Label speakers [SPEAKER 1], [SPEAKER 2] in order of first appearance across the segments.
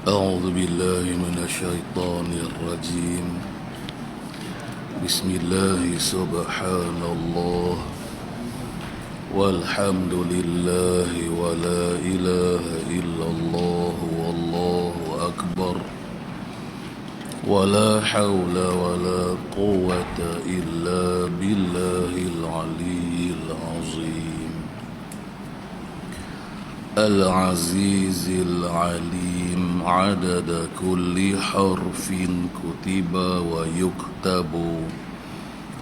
[SPEAKER 1] أعوذ بالله من الشيطان الرجيم. بسم الله سبحان الله والحمد لله ولا إله إلا الله والله أكبر ولا حول ولا قوة إلا بالله العلي العظيم العزيز العليم عدد كل حرف كتب ويكتب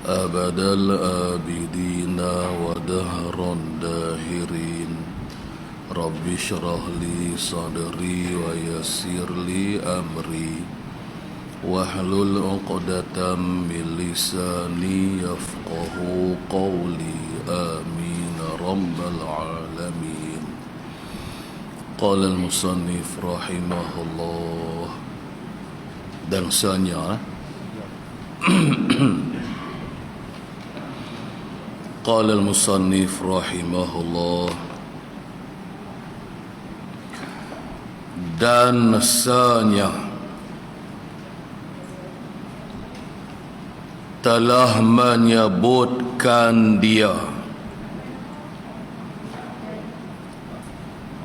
[SPEAKER 1] أبد الآبدين ودهر الداهرين رب اشرح لي صدري ويسر لي أمري واحلل عقدة من لساني يفقه قولي آمين رب العالمين. قال المصنف رحمه الله. Dan selanjutnya قال المصنف رحمه الله. Dan selanjutnya telah menyebutkan dia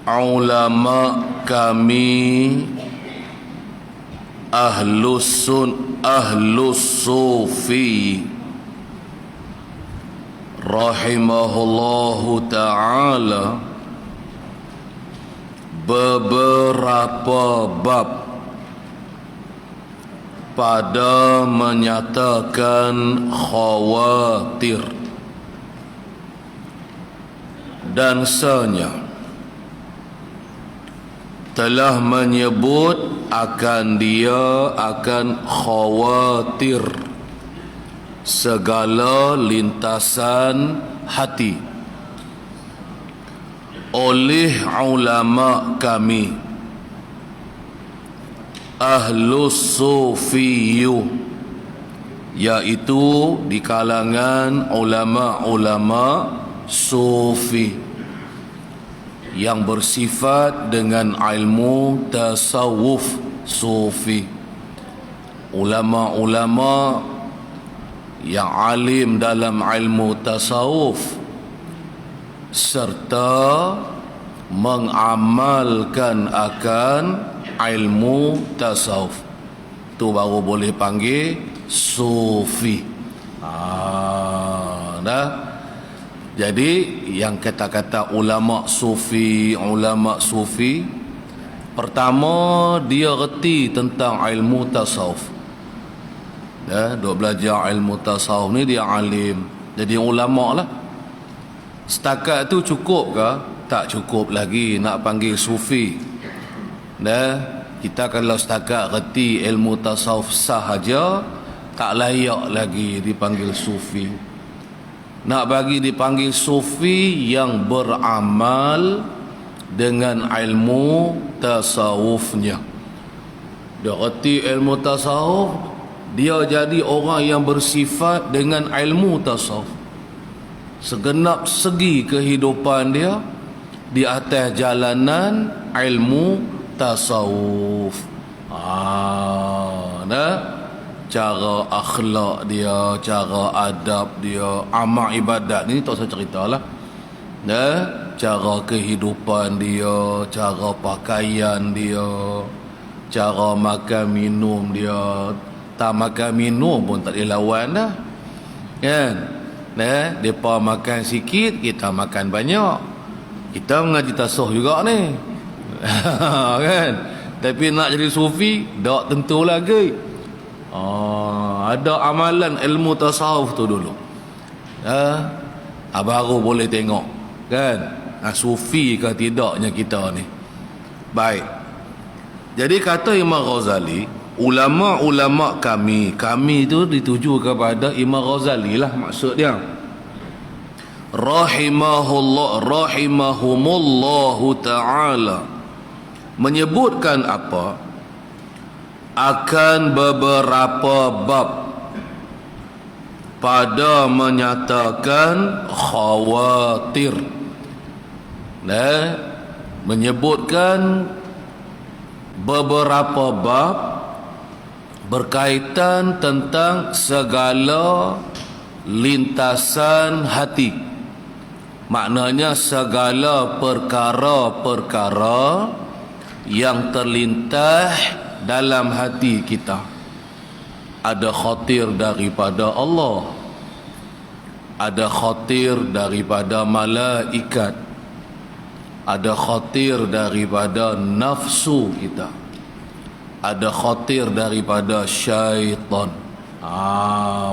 [SPEAKER 1] ulama kami ahlus sufi rahimahullahu ta'ala beberapa bab pada menyatakan khawatir dan senyap telah menyebut akan dia akan khawatir segala lintasan hati oleh ulama kami ahlus sufiyu, yaitu di kalangan ulama-ulama sufi yang bersifat dengan ilmu tasawuf sufi, ulama-ulama yang alim dalam ilmu tasawuf serta mengamalkan akan ilmu tasawuf, tu baru boleh panggil sufi. Dah. Jadi yang kata-kata ulama sufi, pertama dia reti tentang ilmu tasawuf. Duk belajar ilmu tasawuf ni dia alim, jadi ulama lah. Setakat tu cukup ke? Tak cukup lagi nak panggil sufi. Kita kalau setakat reti ilmu tasawuf sahaja, tak layak lagi dipanggil sufi. Nak bagi dipanggil sufi yang beramal dengan ilmu tasawufnya. Dia reti ilmu tasawuf, dia jadi orang yang bersifat dengan ilmu tasawuf. Segenap segi kehidupan dia di atas jalanan ilmu tasawuf. Cara akhlak dia, cara adab dia, amal ibadat ni tak usah ceritalah. Cara kehidupan dia, cara pakaian dia, cara makan minum dia. Tak makan minum pun tak boleh lawan dah. Kan? Depa makan sikit, kita makan banyak. Kita mengaji tasawuf juga ni. Kan? Tapi nak jadi sufi tak tentu lagi. Ada amalan ilmu tasawuf tu dulu. Baru boleh tengok kan sufi ke tidaknya kita ni. Baik. Jadi kata Imam Ghazali, ulama-ulama kami tu dituju kepada Imam Ghazali lah maksud dia. Rahimahumullahu ta'ala menyebutkan apa? Akan beberapa bab pada menyatakan khawatir. Menyebutkan beberapa bab berkaitan tentang segala lintasan hati. Maknanya segala perkara-perkara yang terlintas dalam hati kita. Ada khatir daripada Allah, ada khatir daripada malaikat, ada khatir daripada nafsu kita, ada khatir daripada syaitan.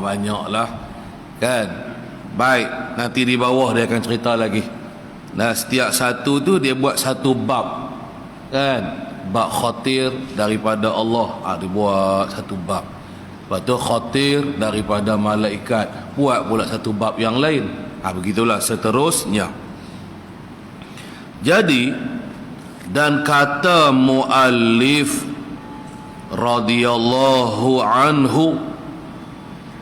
[SPEAKER 1] Banyaklah kan. Baik, nanti di bawah dia akan cerita lagi. Nah, setiap satu tu dia buat satu bab kan. Bab khatir daripada Allah, dia buat satu bab. Lepas tu khatir daripada malaikat, buat pula satu bab yang lain. Begitulah seterusnya. Jadi, dan kata muallif radhiyallahu anhu,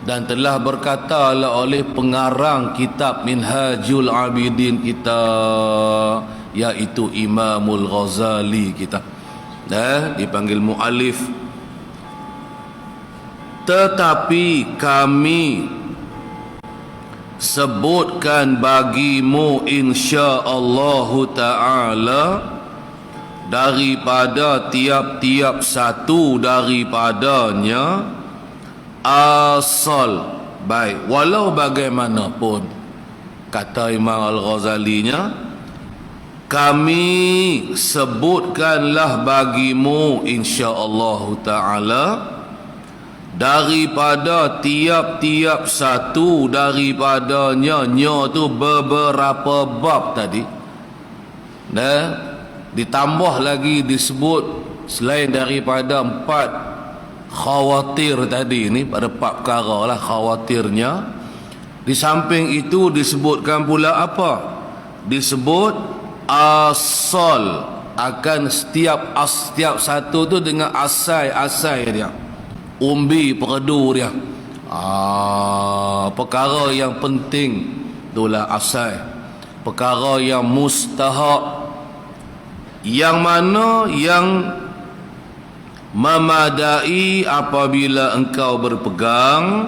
[SPEAKER 1] dan telah berkata oleh pengarang kitab Minhajul Abidin kita, iaitu Imamul Ghazali kita, dipanggil muallif. Tetapi kami sebutkan bagimu insya-Allah Ta'ala daripada tiap-tiap satu daripadanya asal. Baik, walau bagaimanapun, kata Imam Al-Ghazalinya, kami sebutkanlah bagimu insya-Allah Ta'ala daripada tiap-tiap satu daripadanya. Nya tu beberapa bab tadi, ditambah lagi disebut selain daripada 4 khawatir tadi ni, pada 4 perkara lah khawatirnya. Di samping itu disebutkan pula apa? Disebut asal, akan setiap satu tu dengan asai dia, umbi perdu dia. Perkara yang penting itulah asai. Perkara yang mustahak, yang mana yang memadai apabila engkau berpegang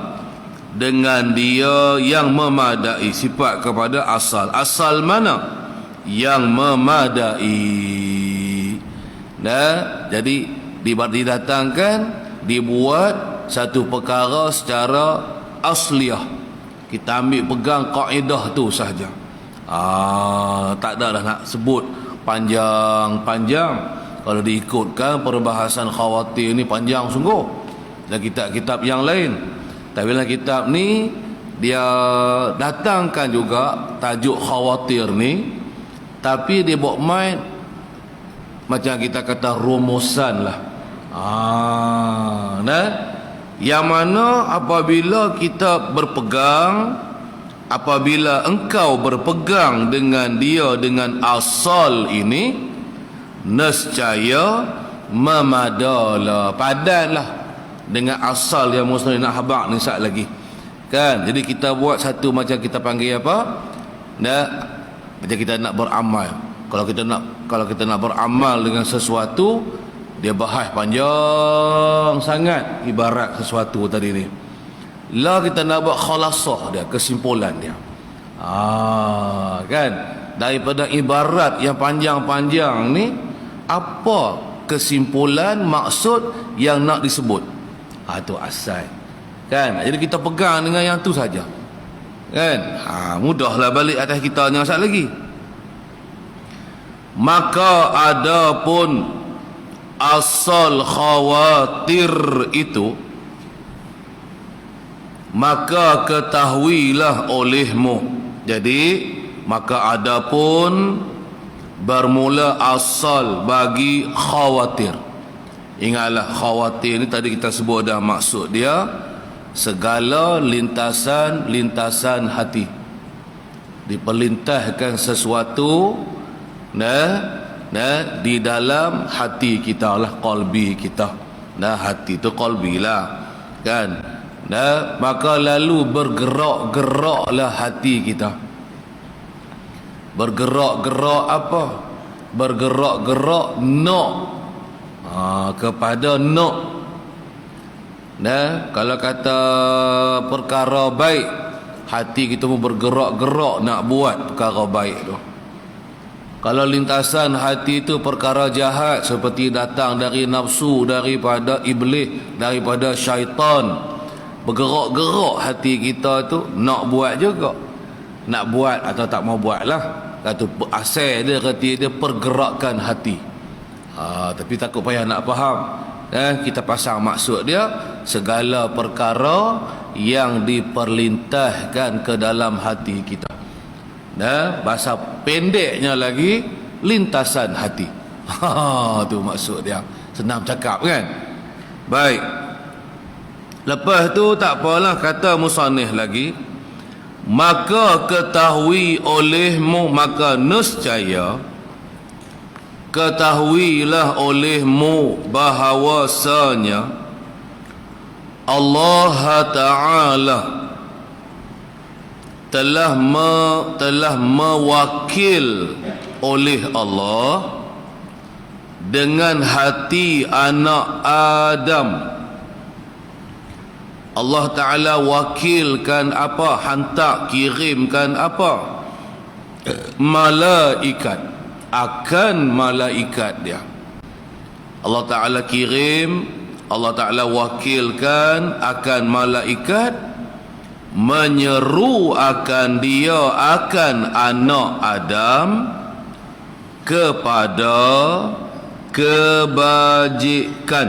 [SPEAKER 1] dengan dia, yang memadai, sifat kepada asal. Asal mana? Yang memadai. Jadi didatangkan, dibuat satu perkara secara asliyah. Kita ambil pegang kaedah tu sahaja. Tak ada dah nak sebut panjang-panjang. Kalau diikutkan perbahasan khawatir ni panjang sungguh, dan kitab-kitab yang lain. Tapi dalam kitab ni dia datangkan juga tajuk khawatir ni, tapi dia buat main macam kita kata rumusan lah. Yang mana apabila kita berpegang, apabila engkau berpegang dengan dia, dengan asal ini, nescaya memadalah, padanlah dengan asal yang musnah. Nak habaq ni sat lagi kan. Jadi kita buat satu macam kita panggil apa, macam kita nak beramal. Kalau kita nak beramal dengan sesuatu, dia bahas panjang sangat ibarat sesuatu tadi ni. Lah kita nak buat khalasah dia, kesimpulan dia. Kan, daripada ibarat yang panjang-panjang ni, apa kesimpulan maksud yang nak disebut? Itu asal kan. Jadi kita pegang dengan yang tu saja kan. Mudahlah balik atas kita yang asal lagi. Maka adapun asal khawatir itu, maka ketahuilah olehmu. Jadi maka adapun bermula asal bagi khawatir. Ingatlah, khawatir ni tadi kita sebut dah, maksud dia segala lintasan hati. Diperlintahkan sesuatu di dalam hati kita lah, qalbi kita. Hati tu qalbi lah kan. Maka lalu bergerak-geraklah hati kita. Bergerak-gerak apa? Bergerak-gerak nak. kepada nak. Kalau kata perkara baik, hati kita pun bergerak-gerak nak buat perkara baik tu. Kalau lintasan hati itu perkara jahat seperti datang dari nafsu, daripada iblis, daripada syaitan, bergerak-gerak hati kita tu nak buat juga. Nak buat atau tak mau buat lah. Kata asal dia kata dia pergerakan hati. Tapi takut payah nak faham. Kita pasang maksud dia segala perkara yang diperlintahkan ke dalam hati kita. Bahasa pendeknya lagi, lintasan hati. Tu maksud dia. Senang cakap kan. Baik. Lepas tu tak apalah, kata musannif lagi, maka ketahui olehmu, maka nescaya ketahuilah olehmu bahawasanya Allah Ta'ala telah mewakil oleh Allah dengan hati anak Adam. Allah Ta'ala wakilkan apa? Hantar, kirimkan apa? Malaikat. Akan malaikat dia. Allah Ta'ala kirim, Allah Ta'ala wakilkan akan malaikat menyeru akan dia, akan anak Adam kepada kebajikan.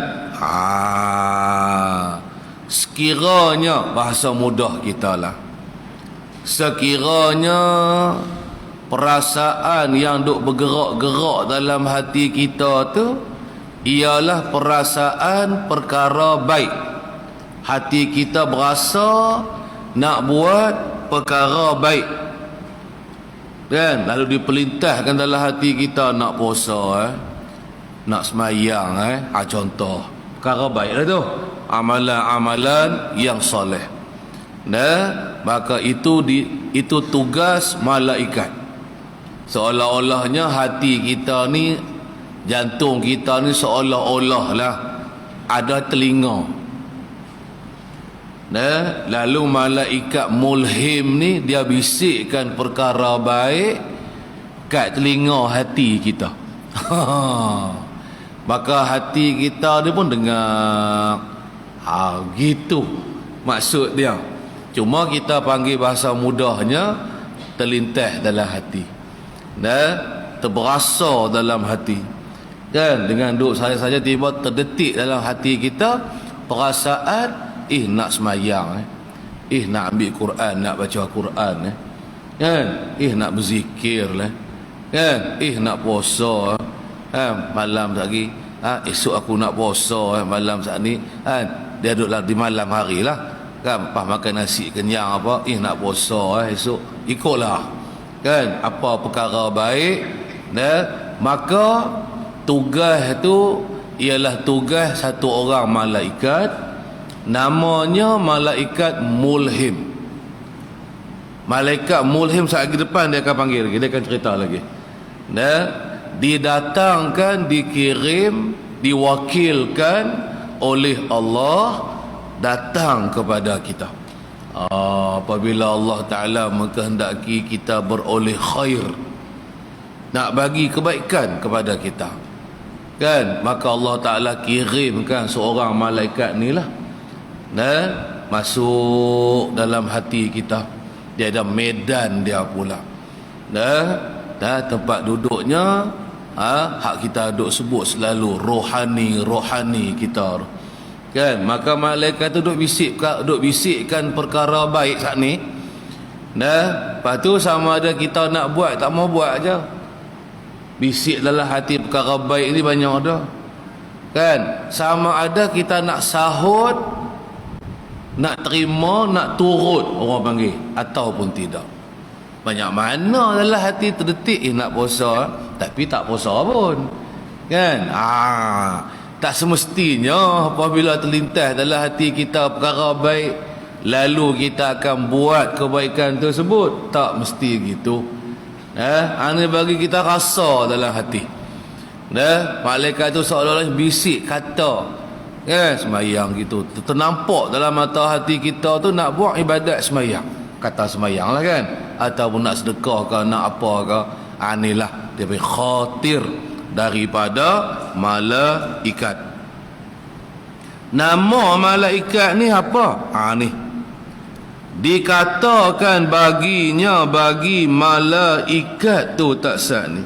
[SPEAKER 1] Sekiranya, bahasa mudah kita lah, sekiranya perasaan yang duk bergerak-gerak dalam hati kita tu ialah perasaan perkara baik. Hati kita berasa nak buat perkara baik, kan? Lalu diperintahkan dalam hati kita nak puasa, nak semayang, contoh perkara baik lah tu, amalan-amalan yang soleh. Maka itu tugas malaikat. Seolah-olahnya hati kita ni, jantung kita ni seolah-olah lah ada telinga. Lalu malaikat mulhim ni dia bisikkan perkara baik kat telinga hati kita. Maka hati kita ni pun dengar. Gitu maksud dia. Cuma kita panggil bahasa mudahnya terlintas dalam hati. Terberasa dalam hati, kan? Dengan duduk saja tiba terdetik dalam hati kita perasaan nak semayang, nak ambil Quran, nak baca Quran, kan? Nak berzikir lah, kan? Nak puasa, malam lagi, esok aku nak puasa, malam saat ni, dia duduk di malam hari lah, kan? Pas makan nasi kenyang apa, nak puasa, esok ikutlah, kan? Apa perkara baik, maka tugas tu ialah tugas satu orang malaikat, namanya malaikat mulhim. Malaikat mulhim saat lagi depan dia akan panggil lagi, dia akan cerita lagi. Didatangkan, dikirim, diwakilkan oleh Allah datang kepada kita. Apabila Allah Ta'ala mengkehendaki kita beroleh khair, nak bagi kebaikan kepada kita, kan? Maka Allah Ta'ala kirimkan seorang malaikat ni lah, masuk dalam hati kita. Dia ada medan dia pula, tempat duduknya, hak kita duduk sebut selalu rohani kita, kan? Maka malaikat tu duk bisikkan perkara baik saat ni. Lepas tu sama ada kita nak buat tak mau buat aja. Bisik dalam hati perkara baik ni banyak dah, kan? Sama ada kita nak sahut, nak terima, nak turut orang panggil, ataupun tidak. Banyak mana dalam hati terdetik nak puasa, tapi tak puasa pun, kan? Tak semestinya apabila terlintas dalam hati kita perkara baik, lalu kita akan buat kebaikan tersebut. Tak mesti gitu. Ini bagi kita rasa dalam hati. Malaikat tu seolah-olah bisik kata, semayang gitu, ternampak dalam mata hati kita tu nak buat ibadat semayang, kata semayang lah kan, ataupun nak sedekah ke, nak apa ke. Inilah dia panggil khatir daripada malaikat. Nama malaikat ni apa? Ni dikatakan baginya, bagi malaikat tu tak sah ni,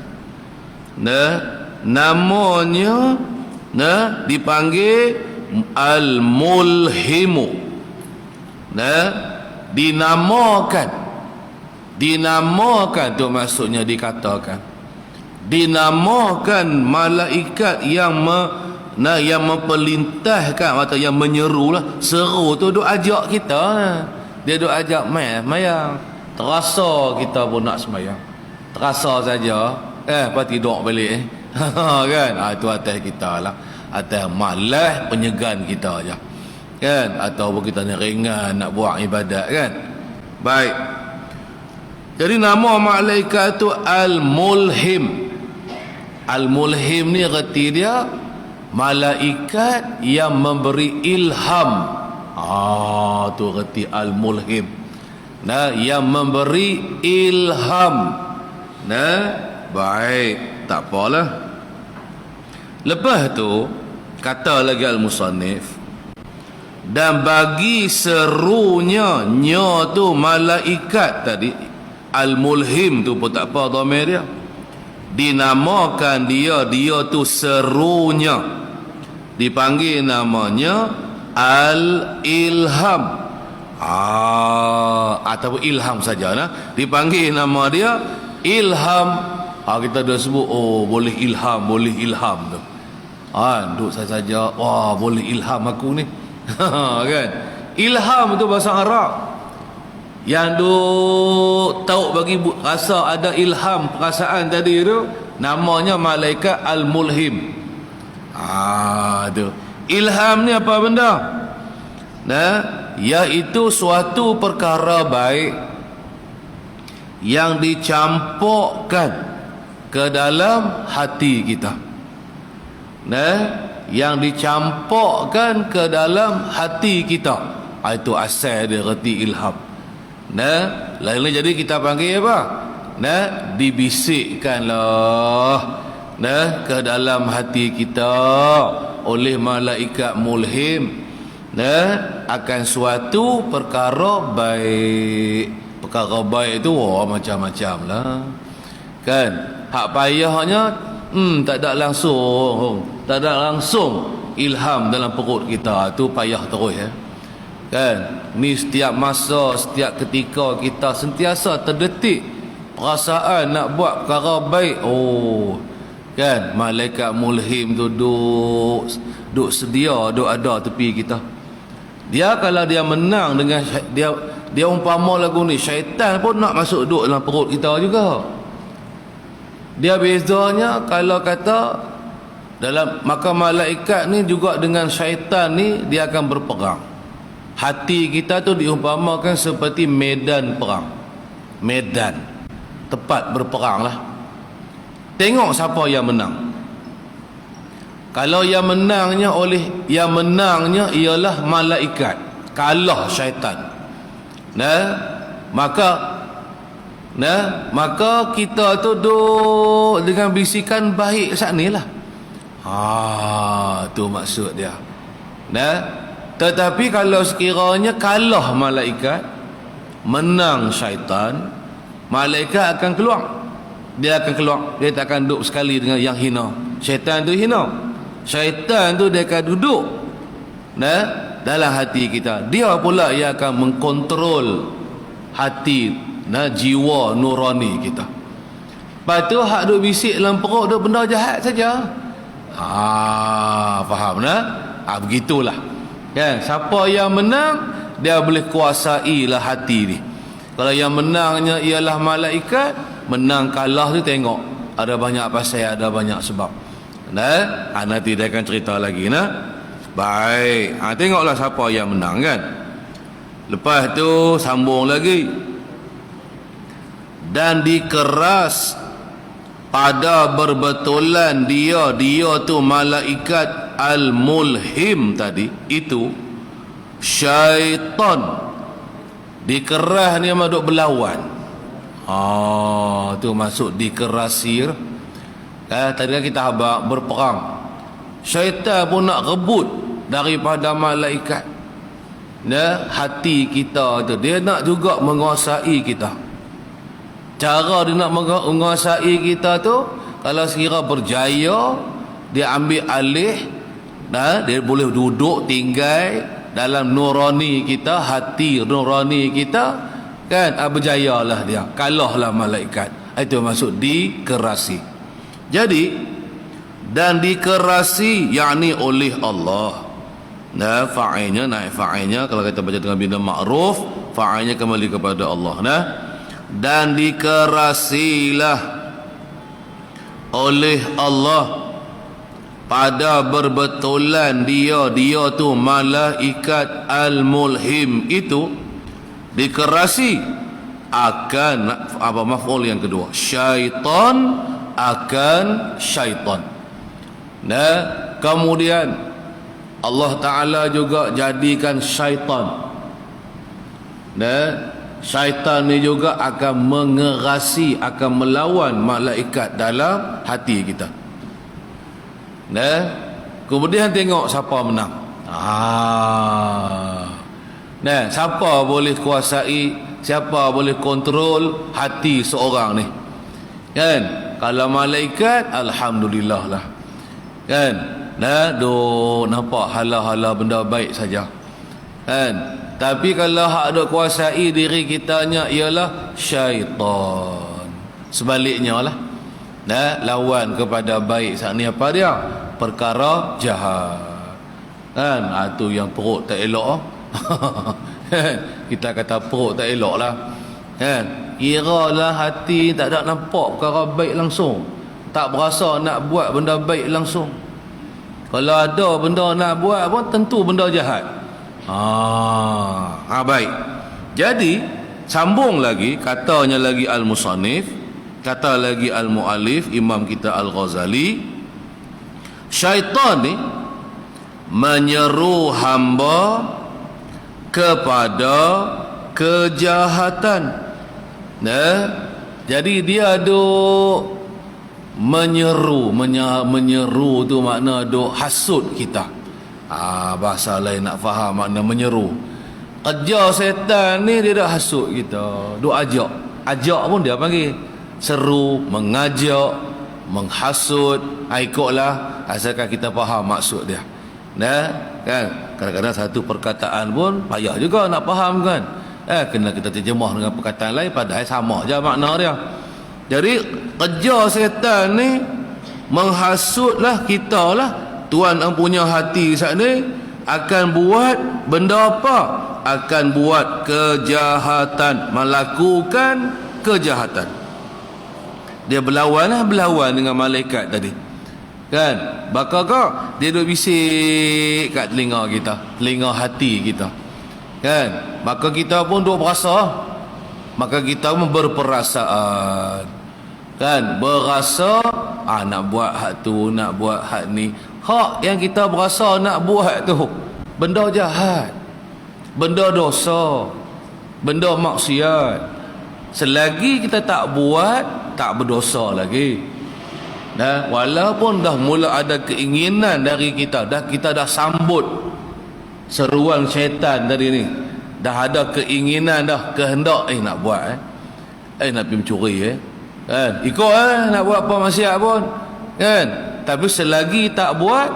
[SPEAKER 1] namanya dipanggil Al-Mulhimu. Dinamakan tu maksudnya, dikatakan dinamakan malaikat yang yang memperlintahkan atau yang menyerulah. Seru tu duk ajak kita, dia duk ajak semayang. Terasa kita pun nak semayang, terasa saja lepas tidur balik kan. Itu atas kita lah, atas malas penyegan kita aja kan, ataupun kita ni ringan nak buat ibadat kan. Baik, jadi nama malaikat tu Al-Mulhim. Al-Mulhim ni erti dia malaikat yang memberi ilham. Tu erti Al-Mulhim, yang memberi ilham. Baik, tak apalah. Lepas tu kata lagi al-musannif, dan bagi serunya tu malaikat tadi, Al-Mulhim tu pun tak apa dhamir dia, dinamakan dia tu serunya, dipanggil namanya Al-Ilham. Ataupun ilham saja nah, dipanggil nama dia ilham. Kita dah sebut, boleh ilham tu. Duk saja, boleh ilham aku ni. Kan? Ilham tu bahasa Arab. Yang duk tahu bagi rasa ada ilham perasaan tadi tu, namanya malaikat Al-Mulhim. Tu. Ilham ni apa benda? Iaitu suatu perkara baik yang dicampurkan ke dalam hati kita. Yang dicampurkan ke dalam hati kita. Itu asal dia reti ilham. Lain-lain jadi kita panggil apa? Dibisikkanlah ke dalam hati kita oleh malaikat mulhim akan suatu perkara baik. Perkara baik itu macam-macam lah kan. Hak payahnya tak ada langsung ilham dalam perut kita, tu payah terus kan. Ni setiap masa, setiap ketika kita sentiasa terdetik perasaan nak buat perkara baik, kan, malaikat mulhim tu duk sedia, duk ada tepi kita. Dia kalau dia menang dengan dia umpama lagu ni, syaitan pun nak masuk duk dalam perut kita juga. Dia bezanya kalau kata dalam, maka malaikat ni juga dengan syaitan ni dia akan berperang. Hati kita tu diumpamakan seperti medan perang, medan tempat berperang lah. Tengok siapa yang menang. Kalau yang menangnya ialah malaikat, kalah syaitan, maka kita tu duk dengan bisikan baik saat ni lah. Tu maksud dia. Tetapi kalau sekiranya kalah malaikat, menang syaitan, malaikat akan keluar. Dia akan keluar. Dia tak akan duduk sekali dengan yang hina. Syaitan tu hina. Syaitan tu dia akan duduk dalam hati kita. Dia pula yang akan mengkontrol hati, jiwa nurani kita. Lepas tu hak duk bisik dalam perut duk benda jahat saja. Faham begitulah kan. Siapa yang menang, dia boleh kuasai lah hati ni. Kalau yang menangnya ialah malaikat, menang kalah tu tengok ada banyak pasal, ada banyak sebab. Nanti dia akan cerita lagi baik. Tengoklah siapa yang menang kan. Lepas tu sambung lagi, dan dikeras pada berbetulan dia tu malaikat al-mulhim tadi itu syaitan dikerah ni duk berlawan. Tu masuk dikerasir. Tadi kan kita habaq berperang, syaitan pun nak rebut daripada malaikat. Hati kita tu dia nak juga menguasai kita. Cara dia nak menguasai kita tu, kalau sekira berjaya, dia ambil alih, dia boleh duduk tinggal dalam nurani kita, hati nurani kita, kan? Berjayalah dia, kalahlah malaikat. Itu maksud dikerasi. Jadi, dan dikerasi yakni oleh Allah. Fa'ilnya, naik fa'ilnya, kalau kita baca dengan bina ma'ruf, fa'ilnya kembali kepada Allah. Dan dikerasilah oleh Allah pada berbetulan dia tu malaikat al-mulhim itu dikerasi akan maf'ul yang kedua, syaitan akan syaitan. Kemudian Allah Ta'ala juga jadikan syaitan, syaitan ni juga akan mengerasi, akan melawan malaikat dalam hati kita. Kemudian tengok siapa menang. Siapa boleh kuasai, siapa boleh kontrol hati seorang ni, kan? Kalau malaikat, alhamdulillah lah, kan? Nampak hala-hala benda baik saja, kan? Tapi kalau hak dok kuasai diri kitanya ialah syaitan, sebaliknya lah, lawan kepada baik saat ni apa dia? Perkara jahat, kan? Itu yang perut tak elok. Kita kata perut tak elok lah, kan? Kiralah hati tak ada nampak perkara baik langsung, tak berasa nak buat benda baik langsung. Kalau ada benda nak buat pun tentu benda jahat. Baik. Jadi sambung lagi, katanya lagi al-musannif, kata lagi al-muallif Imam kita Al-Ghazali, syaitan ni menyeru hamba kepada kejahatan. Jadi dia duk menyeru tu makna duk hasut kita. Bahasa lain nak faham makna menyeru. Kerja setan ni dia dah hasut kita, duk ajak pun dia panggil seru, mengajak, menghasut. Ikutlah asalkan kita faham maksud dia. Kan? Kadang-kadang satu perkataan pun payah juga nak faham, kan? Kena kita terjemah dengan perkataan lain, padahal sama je makna dia. Jadi kerja setan ni menghasutlah kita lah. Tuan yang punya hati saat ni akan buat benda apa? Akan buat kejahatan, melakukan kejahatan. Dia berlawan dengan malaikat tadi, kan? Bakal dia duk bisik kat telinga kita, telinga hati kita, kan? Maka kita pun duk berasa, maka kita pun berperasaan, kan? Berasa nak buat hak tu, nak buat hak ni. Hak yang kita berasa nak buat tu benda jahat, benda dosa, benda maksiat. Selagi kita tak buat, tak berdosa lagi. Walaupun dah mula ada keinginan dari kita, kita dah sambut seruan syaitan tadi ni, dah ada keinginan, dah kehendak nak buat nak pergi mencuri kan? Ikut nak buat apa maksiat pun, kan? Tapi selagi tak buat,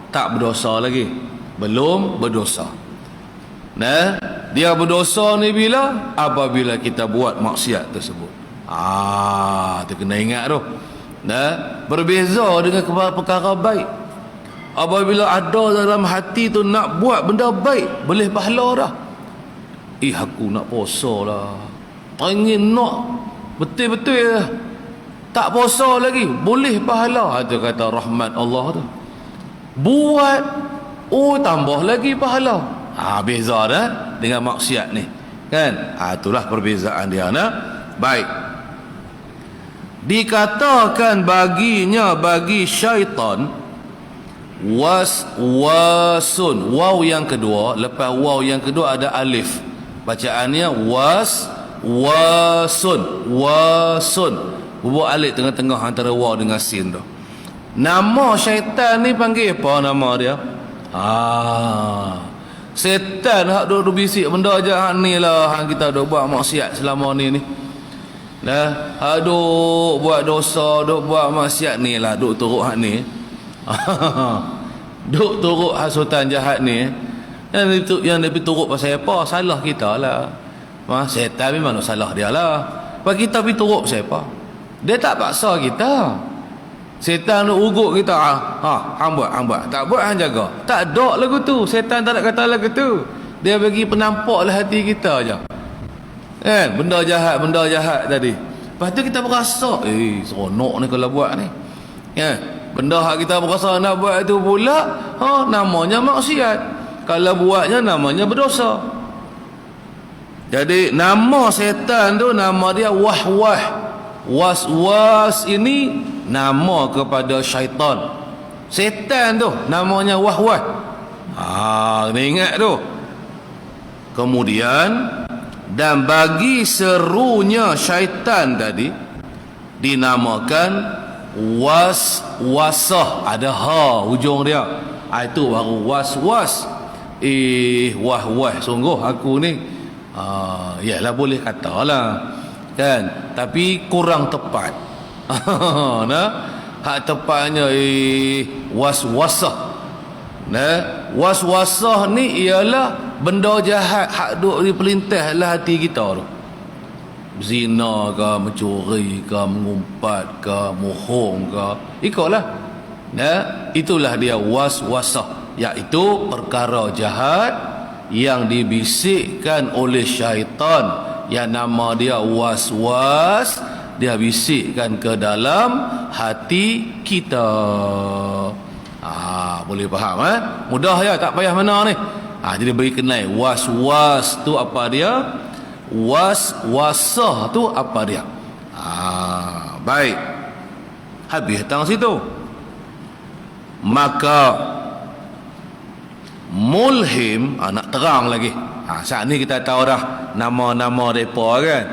[SPEAKER 1] tak berdosa lagi, belum berdosa. Dia berdosa ni bila? Apabila kita buat maksiat tersebut. Tu kena ingat tu. Berbeza dengan perkara baik. Apabila ada dalam hati tu nak buat benda baik, boleh pahala dah. Aku nak puasa lah, pengen nak betul-betul tak puasa lagi, boleh pahala. Itu kata rahmat Allah tu. Buat, tambah lagi pahala. Beza dah dengan maksiat ni, kan? Itulah perbezaan dia. Baik. dikatakan baginya, bagi syaitan, waswasun. Waw yang kedua, lepas waw yang kedua ada alif, bacaannya wasun, wasun, bubuh alif tengah-tengah antara waw dengan sin tu. Nama syaitan ni panggil apa nama dia? Setan hak duk bisik benda jahat ni lah, hang kita duk buat maksiat selama ni. Nah, hak duk buat dosa, duk buat maksiat ni lah, duk turut hak ni. Duk turut hasutan jahat ni. Yang lebih turut pasal apa? Salah kita lah. Setan memang nak salah dia lah. Pak kita pergi turut siapa? Dia tak paksa kita. Setan nak ugut kita, hang buat, tak buat hang jaga. Tak ada lagu tu. Setan tak nak kata lagu tu. Dia bagi penampak lah hati kita je. Kan? Benda jahat tadi. Lepas tu kita berasa, seronok ni kalau buat ni. Kan? Benda hak kita berasa nak buat tu pula, namanya maksiat. Kalau buatnya namanya berdosa. Jadi nama setan tu nama dia wahwah. Was-was ini nama kepada syaitan. Setan tu namanya wahwah. Kena ingat tu. Kemudian, dan bagi serunya syaitan tadi dinamakan waswasah. Ada ha hujung dia. Itu baru was-was. Wah-wah sungguh aku ni. Yalah boleh katalah. Kan? Tapi kurang tepat. Nah, hak tepatnya waswasah. Nah, waswasah ni ialah benda jahat hak duk dipelintas lah hati kita tu. Zina ke, mencuri ke, mengumpat ke, mohong ke, ikutlah. Nah, itulah dia waswasah, iaitu perkara jahat yang dibisikkan oleh syaitan, yang nama dia waswas. Dia bisikkan ke dalam hati kita. Boleh faham mudah ya, tak payah mana ni. Jadi beri kenal waswas tu apa dia, waswasah tu apa dia. Baik, habis tang situ. Maka mulhim, nak terang lagi. Saat ni kita tahu dah nama-nama mereka kan.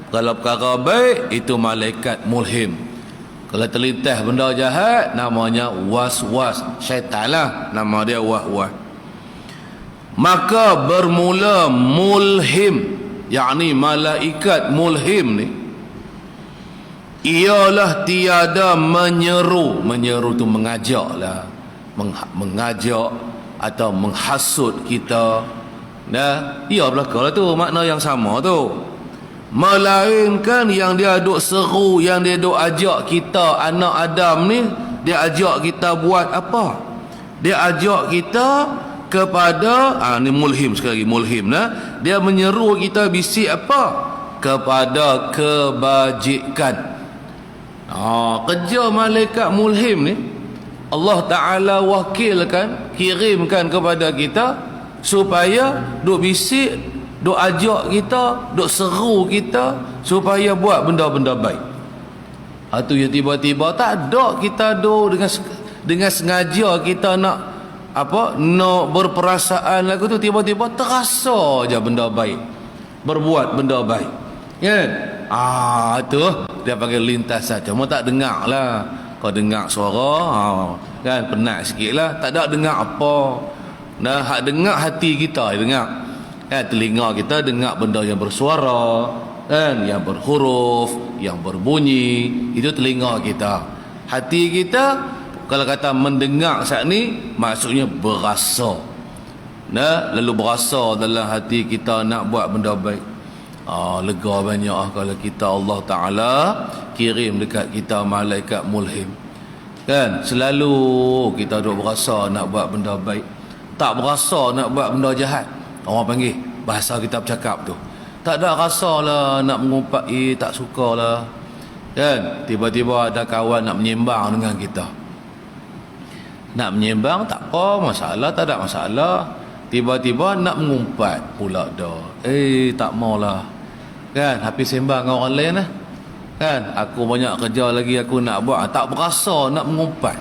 [SPEAKER 1] Kalau perkara baik, itu malaikat mulhim. Kalau terlintas benda jahat, namanya waswas, syaitan lah, nama dia wahwah. Maka bermula mulhim, yakni malaikat mulhim ni, ialah tiada menyeru. Menyeru tu mengajak lah, mengajak atau menghasut kita. Ia belakang lah tu, makna yang sama tu. Melainkan yang dia duk seru, yang dia duk ajak kita anak Adam ni, dia ajak kita buat apa? Dia ajak kita kepada ni mulhim sekali lagi, mulhim dia menyeru kita bisik apa? Kepada kebajikan. Kerja malaikat mulhim ni Allah Ta'ala wakilkan, kirimkan kepada kita supaya duk bisik, duk ajak kita, duk seru kita supaya buat benda-benda baik. Itu yang tiba-tiba tak ada kita duk dengan sengaja kita nak nak berperasaan lagu tu, tiba-tiba terasa je benda baik, berbuat benda baik kan. Itu dia panggil lintas saja. Cuma tak dengar lah. Kau dengar suara kan, penat sikit lah, tak ada dengar apa. Hak dengar hati kita dengar kan, telinga kita dengar benda yang bersuara kan, yang berhuruf, yang berbunyi, itu telinga kita. Hati kita kalau kata mendengar saat ni, maksudnya berasa. Lalu berasa dalam hati kita nak buat benda baik. Lega banyak kalau kita Allah Ta'ala kirim dekat kita malaikat mulhim kan. Selalu kita duk berasa nak buat benda baik, tak berasa nak buat benda jahat. Orang panggil bahasa kita bercakap tu, tak ada rasa lah nak mengumpat, tak suka lah kan. Tiba-tiba ada kawan nak menyembang dengan kita, nak menyembang tak apa masalah, tak ada masalah. Tiba-tiba nak mengumpat pula dah, tak maulah kan, habis sembang dengan orang lain lah. Kan, aku banyak kerja lagi aku nak buat, tak berasa nak mengumpat.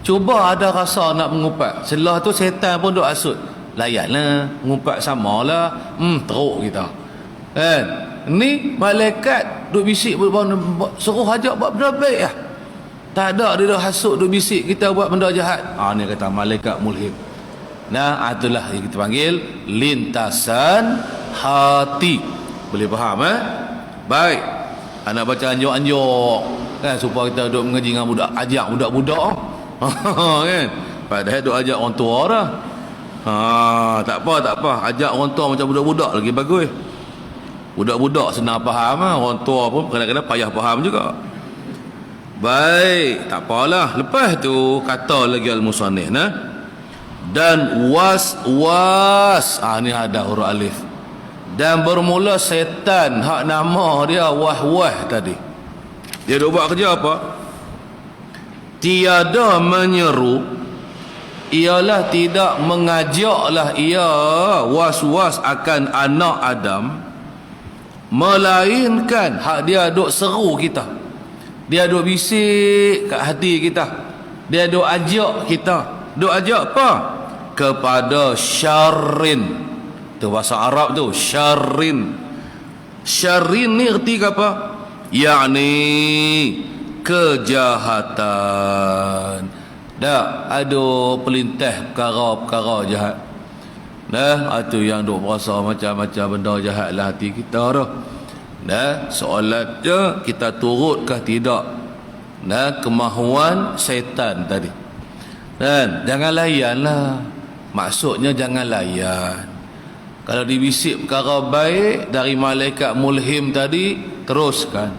[SPEAKER 1] Cuba ada rasa nak mengumpat. Setelah tu setan pun duk asut. Layanlah, mengumpat samalah. Teruk kita. Kan? Ni malaikat duk bisik suruh ajak buat benda baik lah. Tak ada dia dah hasut duk bisik kita buat benda jahat. Ni kata malaikat mulhim. Nah, itulah yang kita panggil lintasan hati. Boleh faham Baik. Anak baca anjuk-anjuk kan supaya kita duk mengaji dengan budak, ajak budak-budak. Kan? Padahal duk ajak orang tua dah. Tak apa. Ajak orang tua macam budak-budak lagi bagus. Budak-budak senang faham orang tua pun kadang-kadang payah faham juga. Baik, tak apalah. Lepas tu kata lagi al-musannif dan was ni ada huruf alif. Dan bermula setan hak nama dia wah tadi. Dia duk buat kerja apa? Tiada menyeru, ialah tidak mengajaklah ia was-was akan anak Adam, melainkan hak dia duk seru kita. Dia duk bisik kat hati kita. Dia duk ajak kita. Duk ajak apa? Kepada syarrin. Tu bahasa Arab tu, syarrin. Syarrin ni erti apa? Yakni kejahatan. Dah ada perintah perkara-perkara jahat. Itu yang duk berasa macam-macam benda jahat lah hati kita tu. Soalannya kita turutkah tidak kemahuan syaitan tadi. Dan jangan layanlah. Maksudnya jangan layan. Kalau dibisik perkara baik dari malaikat mulhim tadi, teruskan.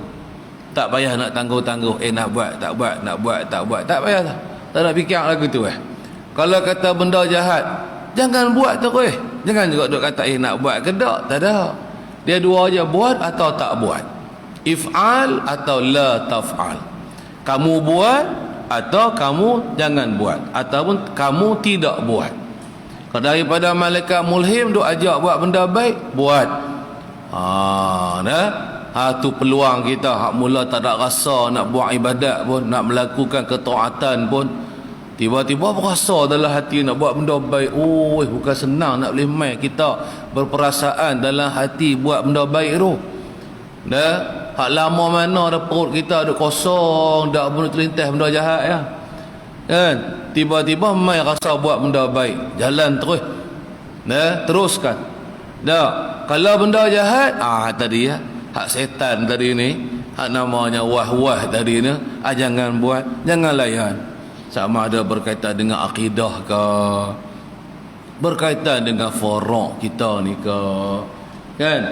[SPEAKER 1] Tak payah nak tangguh-tangguh. Nak buat, tak buat, nak buat, tak buat. Tak payah lah. Tak nak fikir lagu tu Kalau kata benda jahat, jangan buat terus. Jangan juga duk kata nak buat ke tak ada. Dia dua aja, buat atau tak buat. If'al atau la taf'al. Kamu buat atau kamu jangan buat, ataupun kamu tidak buat. Kalau daripada malaikat mulhim duk ajak buat benda baik, buat. Tu peluang kita. Hak mula tak ada rasa nak buat ibadat pun, nak melakukan ketaatan pun, tiba-tiba berasa dalam hati nak buat benda baik. Bukan senang nak boleh main kita berperasaan dalam hati buat benda baik tu. Hak lama mana dah perut kita duk kosong, dak pun terlintas benda jahat ya. Kan? Tiba-tiba mai rasa buat benda baik, jalan terus. Teruskan. Kalau benda jahat, tadi hak setan tadi ni, hak namanya wah tadi ni, jangan buat, jangan layan. Sama ada berkaitan dengan akidah ke, berkaitan dengan forok kita ni ke, kan?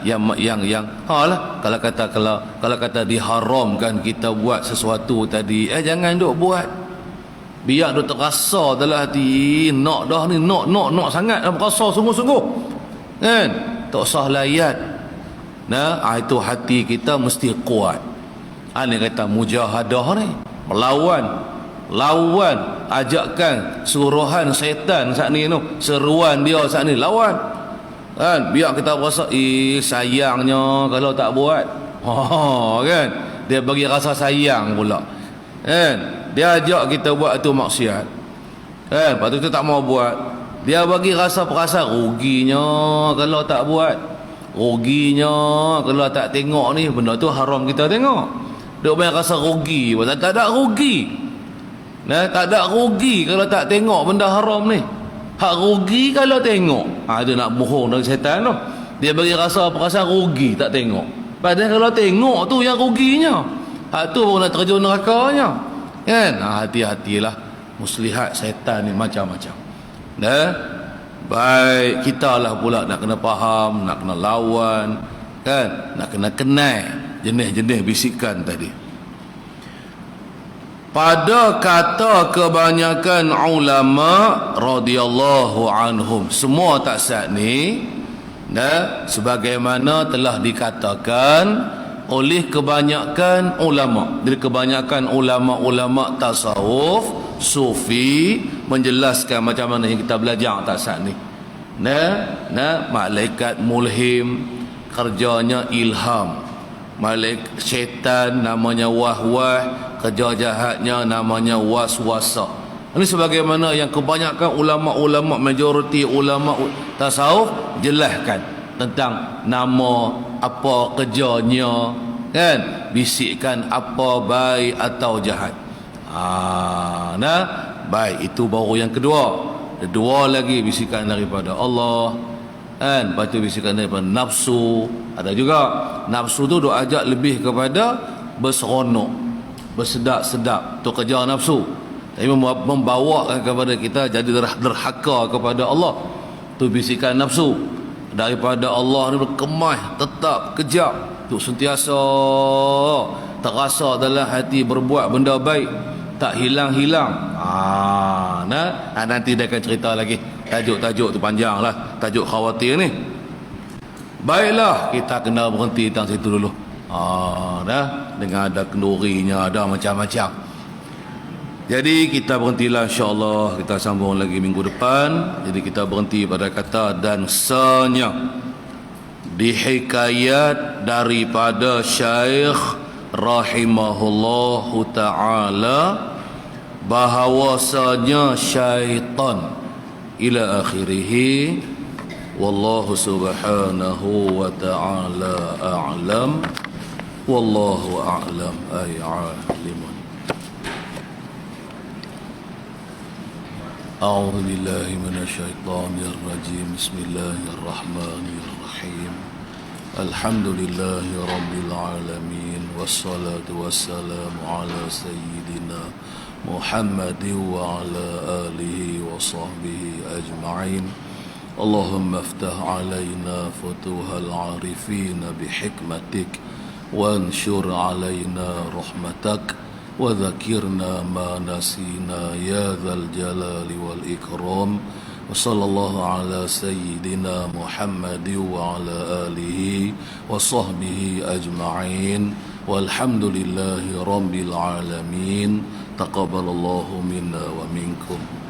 [SPEAKER 1] Yang kalau kata diharamkan kita buat sesuatu tadi, jangan duk buat. Biar duk terasa dalam hati, nak dah ni, nak sangat, dah berasa sungguh-sungguh. Kan? Tak usah layan. Itu hati kita mesti kuat. Ni kata mujahadah ni, lawan ajakan suruhan syaitan saat ni tu, seruan dia saat ni, lawan. Kan? Biar kita rasa sayangnya kalau tak buat. Kan? Dia bagi rasa sayang pula. Kan? Dia ajak kita buat tu maksiat. Kan? Lepas tu tak mau buat. Dia bagi rasa perasaan ruginya kalau tak buat. Ruginya kalau tak tengok ni, benda tu haram kita tengok. Dia banyak rasa rugi. Tak ada rugi. Tak ada rugi kalau tak tengok benda haram ni. Hak rugi kalau tengok. Dia nak bohong dari setan tu. Dia bagi rasa perasaan rugi tak tengok. Padahal kalau tengok tu yang ruginya. Hak tu baru nak terjun nerakanya. Kan? Hati-hatilah. Muslihat setan ni macam-macam. Baik, kita lah pula nak kena faham, nak kena lawan, kan? Nak kena kenal jenis-jenis bisikan tadi. Pada kata kebanyakan ulama radhiyallahu anhum, semua taksat ni sebagaimana telah dikatakan oleh kebanyakan ulama. Jadi kebanyakan ulama-ulama tasawuf sufi menjelaskan macam mana yang kita belajar taksat ni. Malaikat mulhim kerjanya ilham. Malik syaitan namanya wahwah, kerja jahatnya namanya waswasa. Ini sebagaimana yang kebanyakan ulama-ulama, majoriti ulama tasawuf jelaskan tentang nama apa kerjanya, kan, bisikkan apa baik atau jahat. Nah, baik itu baru yang kedua. Kedua lagi bisikan daripada Allah, kan, lepas tu bisikan daripada nafsu. Ada juga nafsu tu duk ajak lebih kepada berseronok, bersedap-sedap, tu kerja nafsu, tapi membawa kepada kita jadi derhaka kepada Allah. Tu bisikan nafsu. Daripada Allah ni berkemah, tetap kejap, tu sentiasa terasa dalam hati berbuat benda baik, tak hilang-hilang. Nanti dia akan cerita lagi. Tajuk-tajuk tu panjang lah, tajuk khawatir ni. Baiklah, kita kena berhenti tentang situ dulu. Dengan ada kendurinya, ada macam-macam. Jadi kita berhentilah, insya-Allah kita sambung lagi minggu depan. Jadi kita berhenti pada kata dan senya. Dihikayat daripada Syekh rahimahullahu ta'ala bahawasanya syaitan ila akhirih. Wallahu subhanahu wa ta'ala a'lam. Wallahu a'lam ay alimun. A'udzu billahi minasyaitonir rajim. Bismillahirrahmanirrahim. Alhamdulillahi rabbil alamin, wassalatu wassalamu ala sayyidina Muhammadin wa ala alihi wa sahbihi ajma'in. Allahumma aftah alaina futuhal arifin bihikmatik وانشر علينا رحمتك وذكرنا ما نسينا يا ذا الجلال والإكرام وصلى الله على سيدنا محمد وعلى آله وصحبه أجمعين والحمد لله رب العالمين تقبل الله منا ومنكم.